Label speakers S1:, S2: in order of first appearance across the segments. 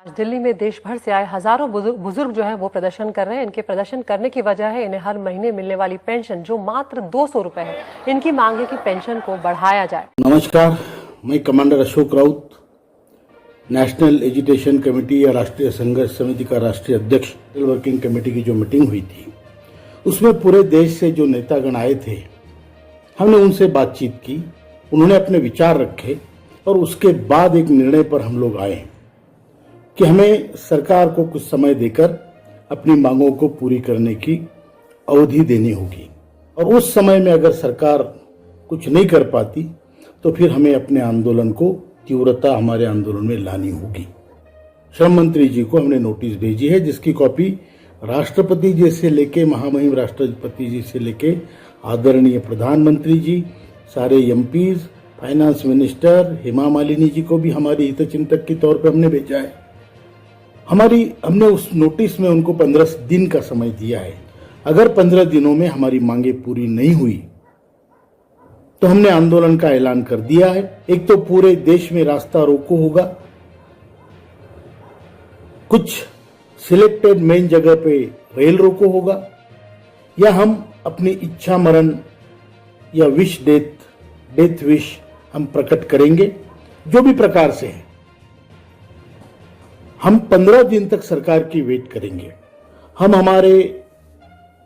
S1: आज दिल्ली में देश भर से आए हजारों बुजुर्ग जो हैं वो प्रदर्शन कर रहे हैं। इनके प्रदर्शन करने की वजह है इन्हें हर महीने मिलने वाली पेंशन जो मात्र 200 रुपए है। इनकी मांग है कि पेंशन को बढ़ाया जाए।
S2: नमस्कार, मैं commander Ashok Raut, national agitation committee या राष्ट्रीय संघर्ष समिति का राष्ट्रीय अध्यक्ष। वर्किंग कमेटी की जो मीटिंग हुई थी उसमें पूरे देश से जो नेतागण आए थे, हमने उनसे बातचीत की, उन्होंने अपने विचार रखे और उसके बाद एक निर्णय पर हम लोग आए कि हमें सरकार को कुछ समय देकर अपनी मांगों को पूरी करने की अवधि देनी होगी और उस समय में अगर सरकार कुछ नहीं कर पाती तो फिर हमें अपने आंदोलन को तीव्रता हमारे आंदोलन में लानी होगी। श्रम मंत्री जी को हमने नोटिस भेजी है, जिसकी कॉपी राष्ट्रपति जी से लेके महामहिम राष्ट्रपति जी से लेके आदरणीय प्रधानमंत्री जी, सारे MPs, finance minister Hema Malini ji को भी हमारी हितचिंतक के तौर पर हमने भेजा है। हमने उस नोटिस में उनको 15 दिन का समय दिया है। अगर 15 दिनों में हमारी मांगे पूरी नहीं हुई तो हमने आंदोलन का ऐलान कर दिया है। एक तो पूरे देश में रास्ता रोको होगा, कुछ सिलेक्टेड मेन जगह पे रेल रोको होगा, या हम अपनी इच्छा मरण या विश डेथ विश हम प्रकट करेंगे। जो भी प्रकार से है, हम 15 दिन तक सरकार की वेट करेंगे। हम हमारे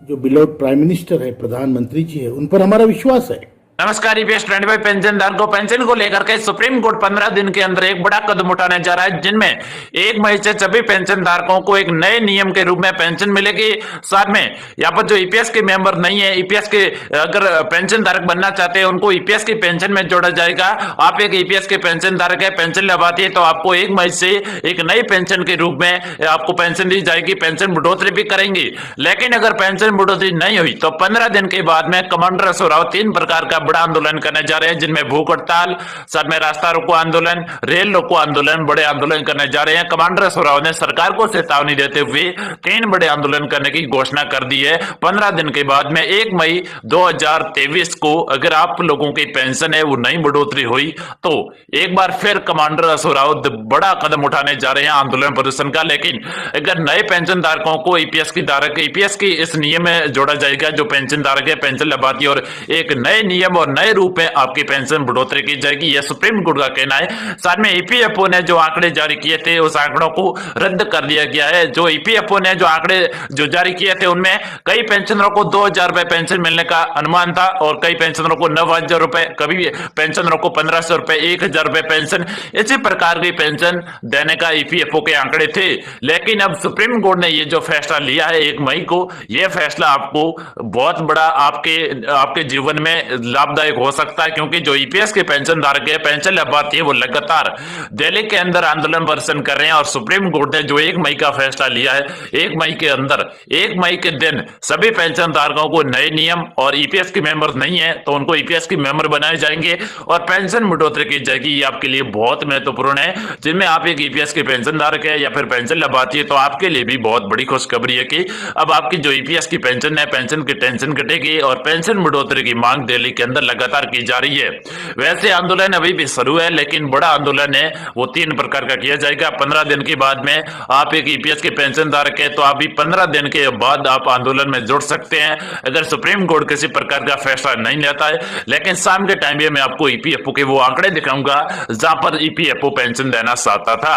S2: जो बिलोड प्राइम मिनिस्टर है, प्रधानमंत्री जी है, उन पर हमारा विश्वास है।
S3: नमस्कार। ईपीएस 25 पेंशनदार को पेंशन को लेकर के सुप्रीम कोर्ट 15 दिन के अंदर एक बड़ा कदम उठाने जा रहा है, जिनमें 1 मई से सभी पेंशन धारकों को एक नए नियम के रूप में पेंशन मिलेगी। साथ में यहाँ पर जो ईपीएस के मेंबर नहीं है, ईपीएस के अगर पेंशन धारक बनना चाहते हैं, उनको ईपीएस की पेंशन में जोड़ा जाएगा। आप एक ईपीएस के पेंशन धारक है, पेंशन लाभार्थी है, तो आपको 1 मई से एक नई पेंशन के रूप में आपको पेंशन दी जाएगी। पेंशन बढ़ोतरी भी करेंगी, लेकिन अगर पेंशन बढ़ोतरी नहीं हुई तो 15 दिन के बाद में कमांडर अशोक राउत 3 प्रकार का बड़ा आंदोलन करने जा रहे हैं, जिनमें भूख हड़ताल, साथ में रास्ता रोको आंदोलन, रेल रोको आंदोलन, बड़े आंदोलन करने जा रहे हैं। कमांडर अशोक राउत ने सरकार को चेतावनी देते हुए 3 बड़े आंदोलन करने की घोषणा कर दी है। 15 दिन के बाद में 1 मई 2023 को अगर आप लोगों की पेंशन है वो नहीं बढ़ोतरी हुई तो एक बार फिर कमांडर अशोक राउत बड़ा कदम उठाने जा रहे हैं आंदोलन प्रदर्शन का। लेकिन अगर नए पेंशन धारकों को ईपीएस की धारक ईपीएस की इस नियम में जोड़ा जाएगा, जो पेंशन धारक है, पेंशन लाभार्थी, और एक नए नियम और नए रूप में आपकी पेंशन बढ़ोतरी की जाएगी, यह सुप्रीम कोर्ट का कहना है। साथ में ईपीएफओ ने जो आंकड़े जारी किए थे उस आंकड़ों को रद्द कर दिया गया है। जो ईपीएफओ ने जो आंकड़े जो जारी किए थे उनमें कई पेंशनरों को 2000 रुपए पेंशन मिलने का अनुमान था और कई पेंशनरों को 9000 रुपए, कभी पेंशनरों को 1500 रुपए, 1000 रुपए पेंशन, इसी प्रकार की पेंशन देने का ईपीएफओ के आंकड़े थे। लेकिन अब सुप्रीम कोर्ट ने ये जो फैसला लिया है 1 मई को, यह फैसला आपको बहुत बड़ा आपके जीवन में लाभदायक हो सकता है, क्योंकि जो ईपीएस के पेंशन धारक है, पेंशन लाभार्थी है, वो लगातार दिल्ली के अंदर आंदोलन प्रदर्शन कर रहे हैं। और सुप्रीम कोर्ट ने जो 1 मई का फैसला लिया है, 1 मई के अंदर 1 मई के दिन सभी पेंशन धारकों को नए नियम, और ईपीएस के मेंबर नहीं है तो उनको ईपीएस के मेंबर बनाए जाएंगे और पेंशन बढ़ोतरी की जाएगी। ये आपके लिए बहुत महत्वपूर्ण है। जिनमें आप एक ईपीएस के पेंशन धारक है या फिर पेंशन लाभार्थी है तो आपके लिए भी बहुत बड़ी खुशखबरी है कि अब आपकी जो ईपीएस की पेंशन है, पेंशन की टेंशन कटेगी और पेंशन बढ़ोतरी की मांग दिल्ली के अंदर लगातार की जा रही है। वैसे आंदोलन अभी भी शुरू है, लेकिन बड़ा आंदोलन है वो 3 प्रकार का किया जाएगा। 15 दिन के बाद में आप एक ईपीएस के पेंशन धारक है तो आप भी 15 दिन के बाद आप आंदोलन में जुड़ सकते हैं, अगर सुप्रीम कोर्ट किसी प्रकार का फैसला नहीं लेता है। लेकिन शाम के टाइम में मैं आपको ईपीएफओ के वो आंकड़े दिखाऊंगा जहां पर ईपीएफओ पेंशन देना चाहता था।